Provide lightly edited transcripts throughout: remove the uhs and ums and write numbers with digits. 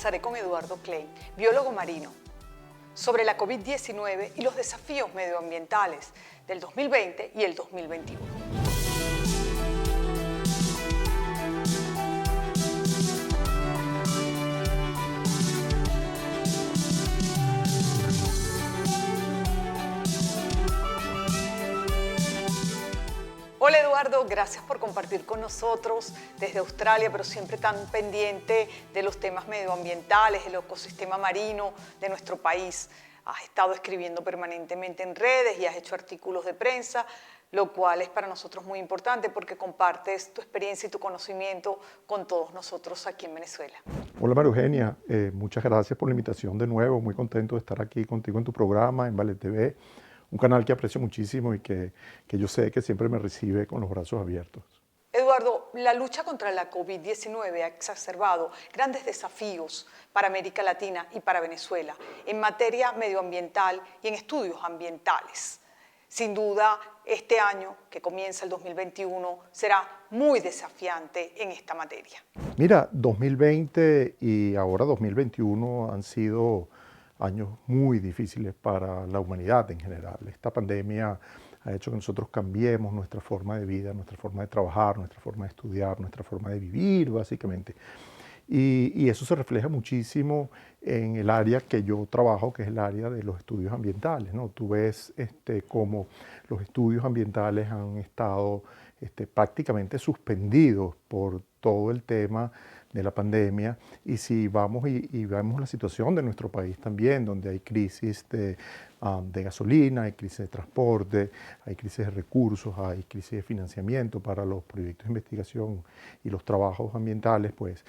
conversaré con Eduardo Klein, biólogo marino, sobre la COVID-19 y los desafíos medioambientales del 2020 y el 2021. Hola Eduardo, gracias por compartir con nosotros desde Australia, pero siempre tan pendiente de los temas medioambientales, el ecosistema marino de nuestro país. Has estado escribiendo permanentemente en redes y has hecho artículos de prensa, lo cual es para nosotros muy importante porque compartes tu experiencia y tu conocimiento con todos nosotros aquí en Venezuela. Hola María Eugenia, muchas gracias por la invitación de nuevo, muy contento de estar aquí contigo en tu programa, en Vale TV. Un canal que aprecio muchísimo y que yo sé que siempre me recibe con los brazos abiertos. Eduardo, la lucha contra la COVID-19 ha exacerbado grandes desafíos para América Latina y para Venezuela en materia medioambiental y en estudios ambientales. Sin duda, este año que comienza el 2021 será muy desafiante en esta materia. Mira, 2020 y ahora 2021 han sido años muy difíciles para la humanidad en general. Esta pandemia ha hecho que nosotros cambiemos nuestra forma de vida, nuestra forma de trabajar, nuestra forma de estudiar, nuestra forma de vivir, básicamente. Y eso se refleja muchísimo en el área que yo trabajo, que es el área de los estudios ambientales, ¿no? Tú ves cómo los estudios ambientales han estado prácticamente suspendidos por todo el tema de la pandemia, y si vamos y vemos la situación de nuestro país también, donde hay crisis de gasolina, hay crisis de transporte, hay crisis de recursos, hay crisis de financiamiento para los proyectos de investigación y los trabajos ambientales, pues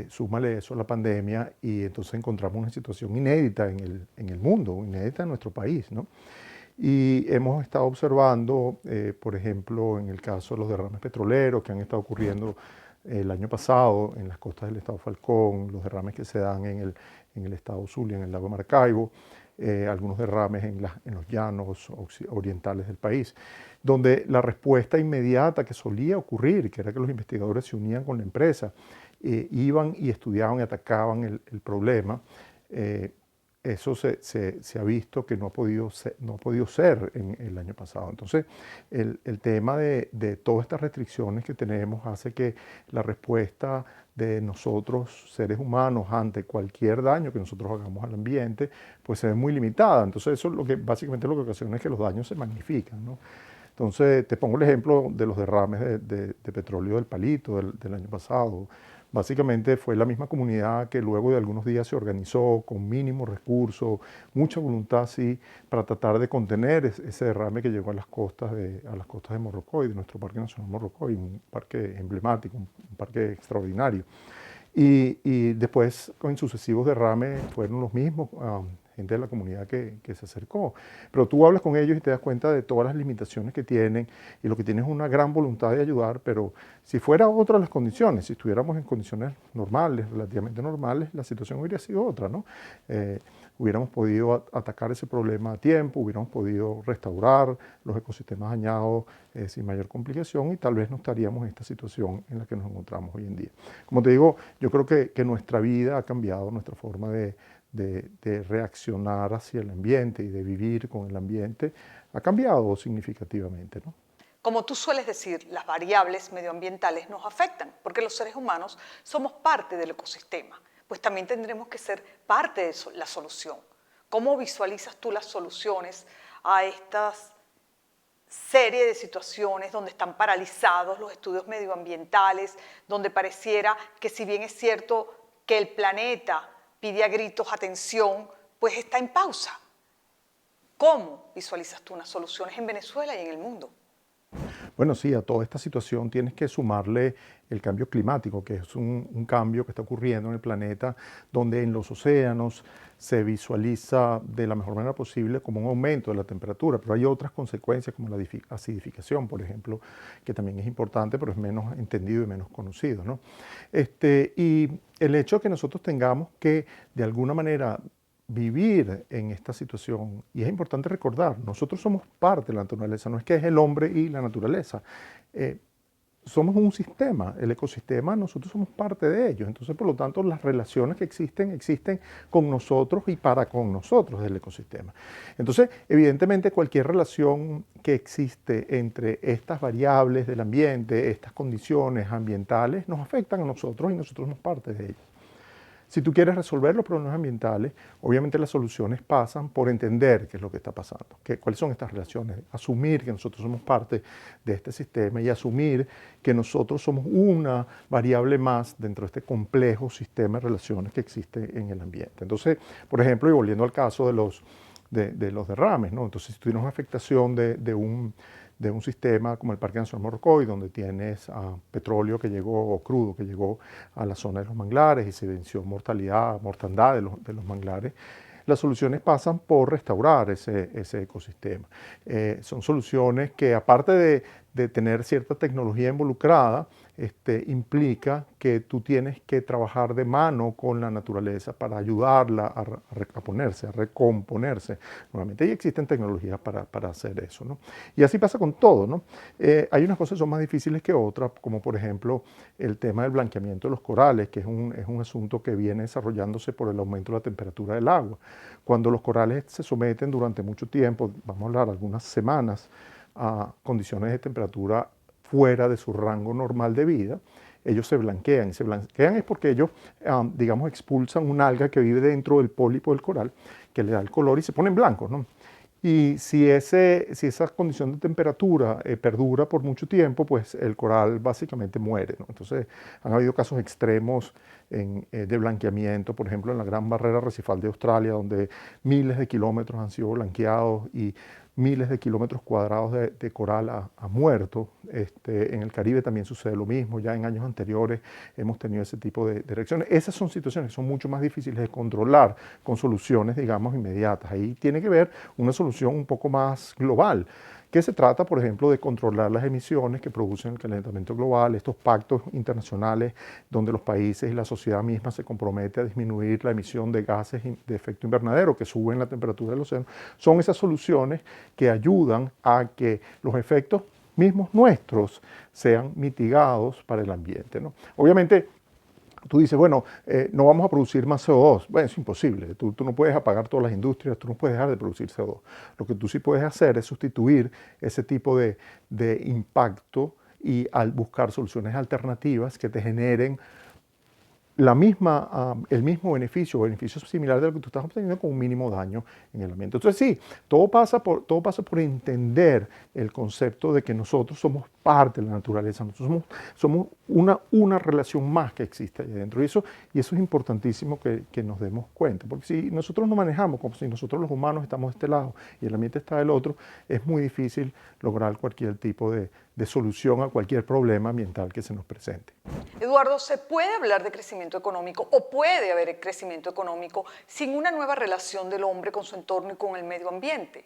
súmale eso a la pandemia y entonces encontramos una situación inédita en el mundo, inédita en nuestro país, ¿no? Y hemos estado observando, por ejemplo, en el caso de los derrames petroleros que han estado ocurriendo el año pasado en las costas del estado Falcón, los derrames que se dan en el estado Zulia, en el lago Maracaibo, algunos derrames en los llanos orientales del país, donde la respuesta inmediata que solía ocurrir, que era que los investigadores se unían con la empresa, iban y estudiaban y atacaban el problema, eso se ha visto que no ha podido ser en el año pasado. Entonces, el tema de todas estas restricciones que tenemos hace que la respuesta de nosotros, seres humanos, ante cualquier daño que nosotros hagamos al ambiente, pues se ve muy limitada. Entonces, eso básicamente lo que ocasiona es que los daños se magnifican, ¿no? Entonces, te pongo el ejemplo de los derrames de petróleo del Palito del año pasado. Básicamente fue la misma comunidad que luego de algunos días se organizó con mínimos recursos, mucha voluntad, sí, para tratar de contener ese derrame que llegó a las costas de Morrocoy, de nuestro Parque Nacional Morrocoy, un parque emblemático, un parque extraordinario. Y después, con sucesivos derrames, fueron los mismos, gente de la comunidad que se acercó. Pero tú hablas con ellos y te das cuenta de todas las limitaciones que tienen, y lo que tienen es una gran voluntad de ayudar, pero si fuera otra las condiciones, si estuviéramos en condiciones normales, relativamente normales, la situación hubiera sido otra, ¿no? Hubiéramos podido atacar ese problema a tiempo, hubiéramos podido restaurar los ecosistemas dañados sin mayor complicación, y tal vez no estaríamos en esta situación en la que nos encontramos hoy en día. Como te digo, yo creo que nuestra vida ha cambiado, nuestra forma de reaccionar hacia el ambiente y de vivir con el ambiente ha cambiado significativamente, ¿no? Como tú sueles decir, las variables medioambientales nos afectan porque los seres humanos somos parte del ecosistema, pues también tendremos que ser parte de la solución. ¿Cómo visualizas tú las soluciones a estas serie de situaciones donde están paralizados los estudios medioambientales, donde pareciera que, si bien es cierto que el planeta pide a gritos atención, pues está en pausa? ¿Cómo visualizas tú unas soluciones en Venezuela y en el mundo? Bueno, sí, a toda esta situación tienes que sumarle el cambio climático, que es un cambio que está ocurriendo en el planeta, donde en los océanos se visualiza de la mejor manera posible como un aumento de la temperatura, pero hay otras consecuencias como la acidificación, por ejemplo, que también es importante, pero es menos entendido y menos conocido, ¿no? Y el hecho de que nosotros tengamos que, de alguna manera, vivir en esta situación, y es importante recordar, nosotros somos parte de la naturaleza, no es que es el hombre y la naturaleza. somos un sistema, el ecosistema, nosotros somos parte de ello. Entonces, por lo tanto, las relaciones que existen con nosotros y para con nosotros del ecosistema. Entonces, evidentemente, cualquier relación que existe entre estas variables del ambiente, estas condiciones ambientales, nos afectan a nosotros y nosotros somos parte de ellas. Si tú quieres resolver los problemas ambientales, obviamente las soluciones pasan por entender qué es lo que está pasando, cuáles son estas relaciones, asumir que nosotros somos parte de este sistema y asumir que nosotros somos una variable más dentro de este complejo sistema de relaciones que existe en el ambiente. Entonces, por ejemplo, y volviendo al caso de los derrames, ¿no? Entonces, si tú tienes una afectación de un sistema como el Parque Nacional Morrocoy, donde tienes petróleo que llegó, o crudo que llegó a la zona de los manglares y se venció mortandad de los manglares, las soluciones pasan por restaurar ese ecosistema. Son soluciones que, aparte de tener cierta tecnología involucrada, implica que tú tienes que trabajar de mano con la naturaleza para ayudarla a reponerse, a recomponerse nuevamente. Y existen tecnologías para hacer eso, ¿no? Y así pasa con todo, ¿no? Hay unas cosas que son más difíciles que otras, como por ejemplo el tema del blanqueamiento de los corales, que es un asunto que viene desarrollándose por el aumento de la temperatura del agua. Cuando los corales se someten durante mucho tiempo, vamos a hablar algunas semanas, a condiciones de temperatura fuera de su rango normal de vida, ellos se blanquean. Y se blanquean es porque ellos, digamos, expulsan un alga que vive dentro del pólipo del coral, que le da el color y se ponen blancos, ¿no? Y si esa condición de temperatura perdura por mucho tiempo, pues el coral básicamente muere, ¿no? Entonces, han habido casos extremos de blanqueamiento, por ejemplo, en la Gran Barrera Arrecifal de Australia, donde miles de kilómetros han sido blanqueados y miles de kilómetros cuadrados de coral ha muerto. En el Caribe también sucede lo mismo. Ya en años anteriores hemos tenido ese tipo de reacciones. Esas son situaciones que son mucho más difíciles de controlar con soluciones, digamos, inmediatas. Ahí tiene que ver una solución un poco más global, que se trata, por ejemplo, de controlar las emisiones que producen el calentamiento global, estos pactos internacionales donde los países y la sociedad misma se compromete a disminuir la emisión de gases de efecto invernadero que suben la temperatura del océano. Son esas soluciones que ayudan a que los efectos mismos nuestros sean mitigados para el ambiente, ¿no? Obviamente, tú dices, bueno, no vamos a producir más CO2. Bueno, es imposible. Tú no puedes apagar todas las industrias, tú no puedes dejar de producir CO2. Lo que tú sí puedes hacer es sustituir ese tipo de impacto y al buscar soluciones alternativas que te generen el mismo beneficio o beneficio similar de lo que tú estás obteniendo con un mínimo daño en el ambiente. Entonces sí, todo pasa por entender el concepto de que nosotros somos parte de la naturaleza, nosotros somos una relación más que existe ahí adentro. Y eso es importantísimo que nos demos cuenta, porque si nosotros nos manejamos como si nosotros los humanos estamos de este lado y el ambiente está del otro, es muy difícil lograr cualquier tipo de solución a cualquier problema ambiental que se nos presente. Eduardo, ¿se puede hablar de crecimiento económico o puede haber crecimiento económico sin una nueva relación del hombre con su entorno y con el medio ambiente?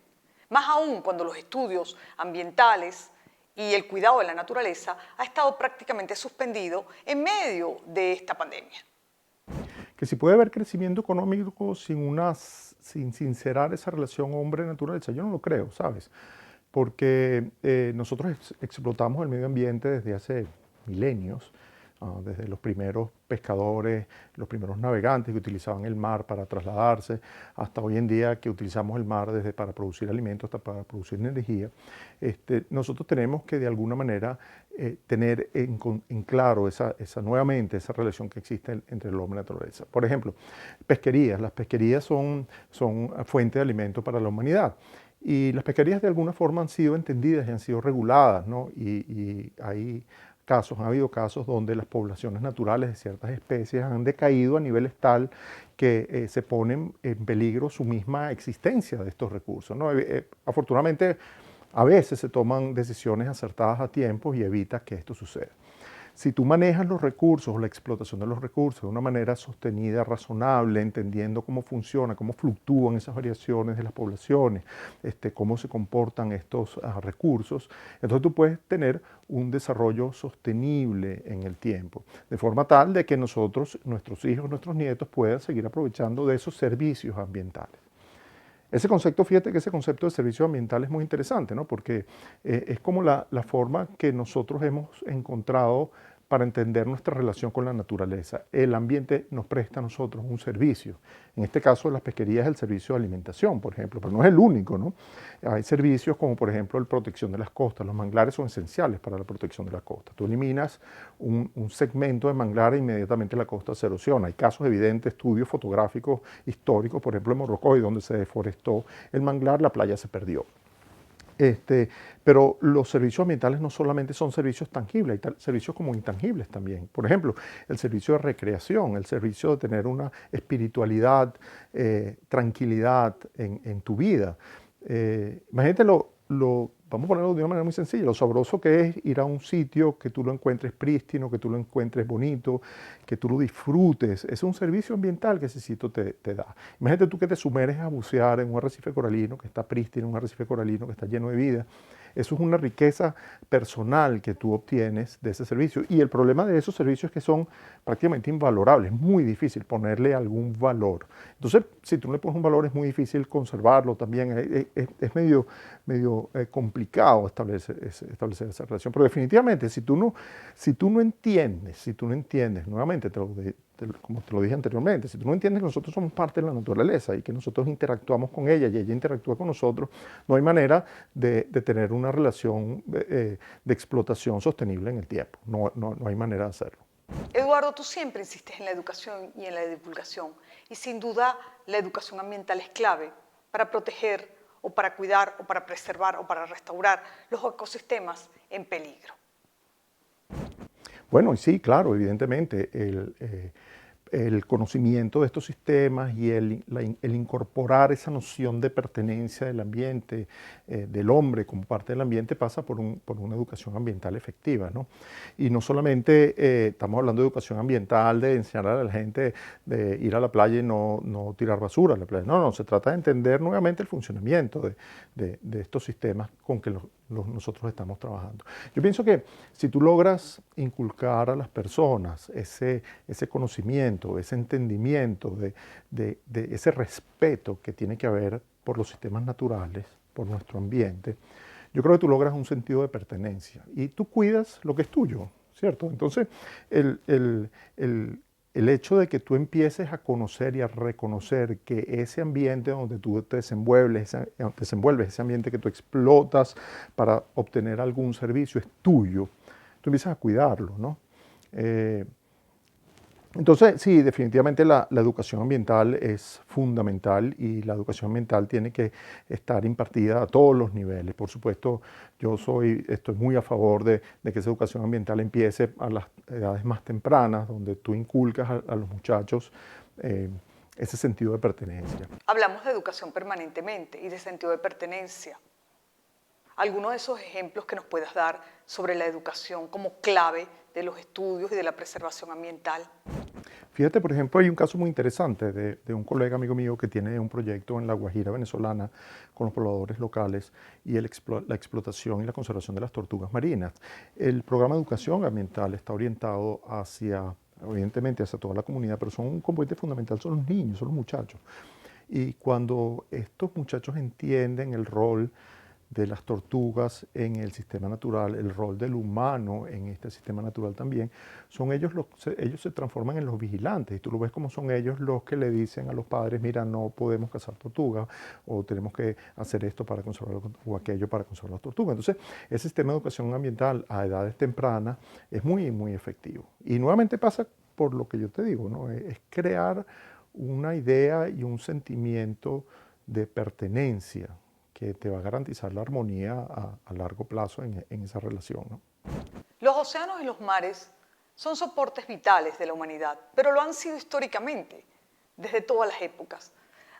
Más aún cuando los estudios ambientales y el cuidado de la naturaleza ha estado prácticamente suspendido en medio de esta pandemia. Que si puede haber crecimiento económico sin sincerar esa relación hombre-naturaleza, yo no lo creo, ¿sabes? Porque nosotros explotamos el medio ambiente desde hace milenios, desde los primeros pescadores, los primeros navegantes que utilizaban el mar para trasladarse, hasta hoy en día que utilizamos el mar desde para producir alimentos hasta para producir energía. Nosotros tenemos que de alguna manera tener en claro nuevamente esa relación que existe entre el hombre y la naturaleza. Por ejemplo, pesquerías. Las pesquerías son fuente de alimento para la humanidad. Y las pesquerías de alguna forma han sido entendidas y han sido reguladas, ¿no? Y han habido casos donde las poblaciones naturales de ciertas especies han decaído a niveles tal que se ponen en peligro su misma existencia de estos recursos, ¿no? Afortunadamente, a veces se toman decisiones acertadas a tiempo y evita que esto suceda. Si tú manejas los recursos o la explotación de los recursos de una manera sostenida, razonable, entendiendo cómo funciona, cómo fluctúan esas variaciones de las poblaciones, cómo se comportan estos recursos, entonces tú puedes tener un desarrollo sostenible en el tiempo, de forma tal de que nuestros hijos, nuestros nietos puedan seguir aprovechando de esos servicios ambientales. Ese concepto, fíjate que ese concepto de servicio ambiental es muy interesante, ¿no? Porque es como la forma que nosotros hemos encontrado para entender nuestra relación con la naturaleza. El ambiente nos presta a nosotros un servicio. En este caso, las pesquerías es el servicio de alimentación, por ejemplo, pero no es el único, ¿no? Hay servicios como, por ejemplo, la protección de las costas. Los manglares son esenciales para la protección de la costa. Tú eliminas un segmento de manglar e inmediatamente la costa se erosiona. Hay casos evidentes, estudios fotográficos históricos, por ejemplo, en Morrocoy, donde se deforestó el manglar, la playa se perdió. Pero los servicios ambientales no solamente son servicios tangibles, hay servicios como intangibles también. Por ejemplo, el servicio de recreación, el servicio de tener una espiritualidad, tranquilidad en tu vida. Imagínate vamos a ponerlo de una manera muy sencilla, lo sabroso que es ir a un sitio que tú lo encuentres prístino, que tú lo encuentres bonito, que tú lo disfrutes. Es un servicio ambiental que ese sitio te da. Imagínate tú que te sumerges a bucear en un arrecife coralino que está prístino, un arrecife coralino que está lleno de vida. Eso es una riqueza personal que tú obtienes de ese servicio. Y el problema de esos servicios es que son prácticamente invalorables. Es muy difícil ponerle algún valor. Entonces, si tú no le pones un valor, es muy difícil conservarlo también. Es medio complicado establecer esa relación. Pero definitivamente, si tú no entiendes, nuevamente, como te lo dije anteriormente, si tú no entiendes que nosotros somos parte de la naturaleza y que nosotros interactuamos con ella y ella interactúa con nosotros, no hay manera de tener una relación de explotación sostenible en el tiempo. No hay manera de hacerlo. Eduardo, tú siempre insistes en la educación y en la divulgación, y sin duda la educación ambiental es clave para proteger o para cuidar o para preservar o para restaurar los ecosistemas en peligro. Bueno, sí, claro, evidentemente, el conocimiento de estos sistemas y el incorporar esa noción de pertenencia del ambiente, del hombre como parte del ambiente, pasa por una educación ambiental efectiva, ¿no? Y no solamente estamos hablando de educación ambiental, de enseñar a la gente de ir a la playa y no tirar basura a la playa. No, se trata de entender nuevamente el funcionamiento de estos sistemas con que nosotros estamos trabajando. Yo pienso que si tú logras inculcar a las personas ese conocimiento, ese entendimiento de ese respeto que tiene que haber por los sistemas naturales, por nuestro ambiente, yo creo que tú logras un sentido de pertenencia y tú cuidas lo que es tuyo, ¿cierto? Entonces, el hecho de que tú empieces a conocer y a reconocer que ese ambiente donde tú te desenvuelves, ese ambiente que tú explotas para obtener algún servicio es tuyo, tú empiezas a cuidarlo, ¿no? Entonces, sí, definitivamente la educación ambiental es fundamental y la educación ambiental tiene que estar impartida a todos los niveles. Por supuesto, estoy muy a favor de que esa educación ambiental empiece a las edades más tempranas, donde tú inculcas a los muchachos ese sentido de pertenencia. Hablamos de educación permanentemente y de sentido de pertenencia. ¿Alguno de esos ejemplos que nos puedas dar sobre la educación como clave de los estudios y de la preservación ambiental? Fíjate, por ejemplo, hay un caso muy interesante de un colega amigo mío que tiene un proyecto en la Guajira venezolana con los pobladores locales y la explotación y la conservación de las tortugas marinas. El programa de educación ambiental está orientado evidentemente hacia toda la comunidad, pero un componente fundamental son los niños, son los muchachos. Y cuando estos muchachos entienden el rol de las tortugas en el sistema natural, el rol del humano en este sistema natural también, ellos se transforman en los vigilantes y tú lo ves como son ellos los que le dicen a los padres, mira, no podemos cazar tortugas o tenemos que hacer esto para conservar o aquello para conservar las tortugas. Entonces, ese sistema de educación ambiental a edades tempranas es muy, muy efectivo. Y nuevamente pasa por lo que yo te digo, ¿no? Es crear una idea y un sentimiento de pertenencia que te va a garantizar la armonía a largo plazo en esa relación, ¿no? Los océanos y los mares son soportes vitales de la humanidad, pero lo han sido históricamente, desde todas las épocas.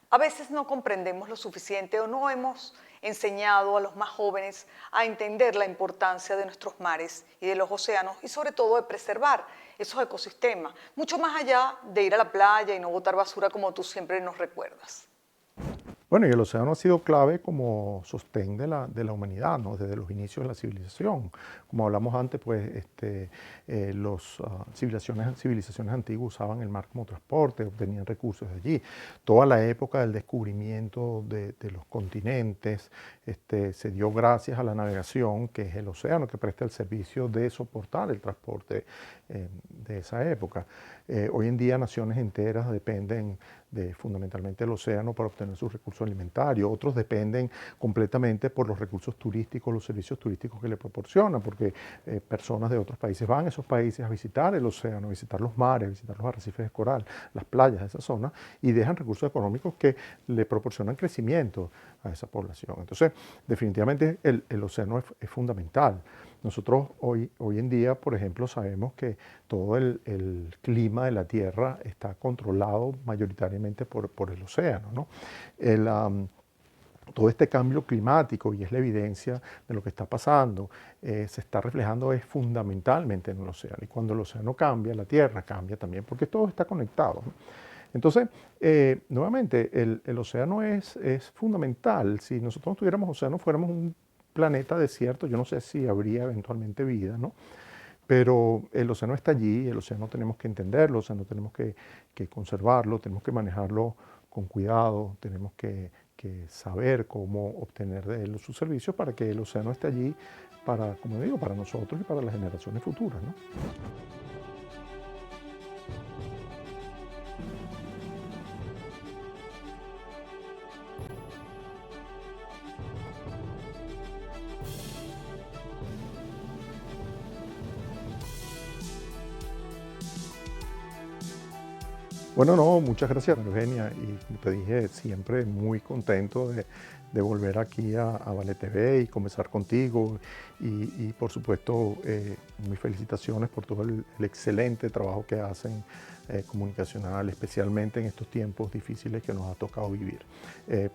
A veces no comprendemos lo suficiente o no hemos enseñado a los más jóvenes a entender la importancia de nuestros mares y de los océanos y sobre todo de preservar esos ecosistemas, mucho más allá de ir a la playa y no botar basura como tú siempre nos recuerdas. Bueno, y el océano ha sido clave como sostén de la humanidad, ¿no? Desde los inicios de la civilización. Como hablamos antes, pues los civilizaciones antiguas usaban el mar como transporte, obtenían recursos de allí. Toda la época del descubrimiento de los continentes se dio gracias a la navegación, que es el océano, que presta el servicio de soportar el transporte de esa época. Hoy en día naciones enteras dependen fundamentalmente del océano para obtener sus recursos alimentarios. Otros dependen completamente por los recursos turísticos, los servicios turísticos que le proporcionan, porque personas de otros países van a esos países a visitar el océano, a visitar los mares, a visitar los arrecifes de coral, las playas de esa zona, y dejan recursos económicos que le proporcionan crecimiento a esa población. Entonces, definitivamente el océano es fundamental. Nosotros hoy en día, por ejemplo, sabemos que todo el clima de la Tierra está controlado mayoritariamente por el océano, ¿no? Todo este cambio climático, y es la evidencia de lo que está pasando, se está reflejando fundamentalmente en el océano. Y cuando el océano cambia, la Tierra cambia también, porque todo está conectado, ¿no? Entonces, nuevamente, el océano es fundamental. Si nosotros no tuviéramos océano, fuéramos un planeta desierto, yo no sé si habría eventualmente vida, ¿no? Pero el océano está allí, el océano tenemos que entenderlo, el océano tenemos que conservarlo, tenemos que manejarlo con cuidado, tenemos que saber cómo obtener de él sus servicios para que el océano esté allí para, como digo, para nosotros y para las generaciones futuras, ¿no? Bueno, no, muchas gracias, Eugenia. Y como te dije, siempre muy contento de volver aquí a Vale TV y conversar contigo. Y por supuesto, mis felicitaciones por todo el excelente trabajo que hacen comunicacional, especialmente en estos tiempos difíciles que nos ha tocado vivir.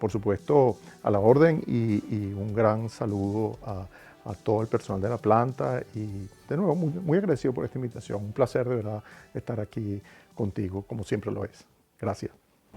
Por supuesto, a la orden y un gran saludo a todo el personal de la planta y de nuevo muy agradecido por esta invitación. Un placer de verdad estar aquí contigo, como siempre lo es. Gracias.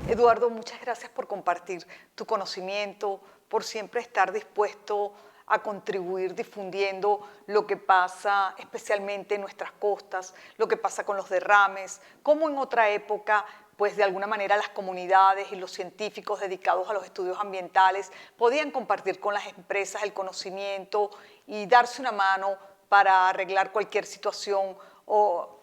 Eduardo, muchas gracias por compartir tu conocimiento, por siempre estar dispuesto a contribuir difundiendo lo que pasa especialmente en nuestras costas, lo que pasa con los derrames, cómo en otra época pues de alguna manera las comunidades y los científicos dedicados a los estudios ambientales podían compartir con las empresas el conocimiento y darse una mano para arreglar cualquier situación o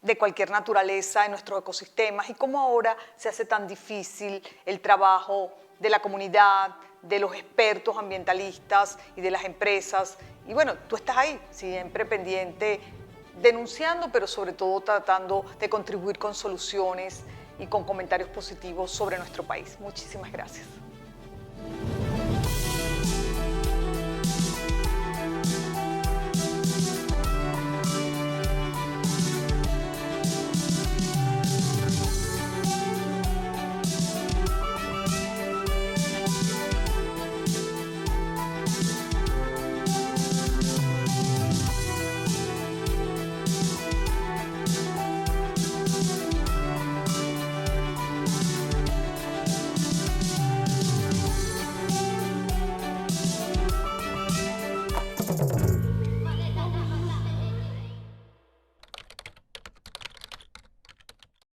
de cualquier naturaleza en nuestros ecosistemas, y cómo ahora se hace tan difícil el trabajo de la comunidad, de los expertos ambientalistas y de las empresas. Y bueno, tú estás ahí, siempre pendiente, denunciando, pero sobre todo tratando de contribuir con soluciones y con comentarios positivos sobre nuestro país. Muchísimas gracias.